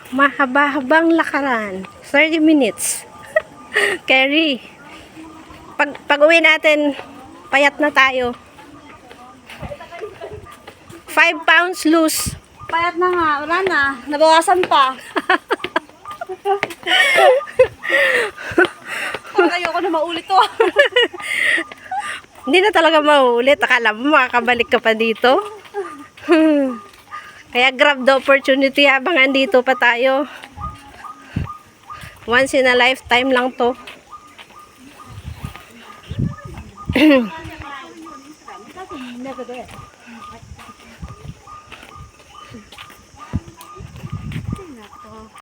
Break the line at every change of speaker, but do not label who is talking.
Mahaba-habang lakaran. 30 minutes. Carry. Pag uwi natin, payat na tayo. 5 pounds loose.
Payat na nga, wala na. Nabawasan pa. Parang ayoko na maulit to.
Hindi na talaga maulit. Akala mo makakabalik ka pa dito. Kaya grab the opportunity habang andito pa tayo. Once in a lifetime lang to.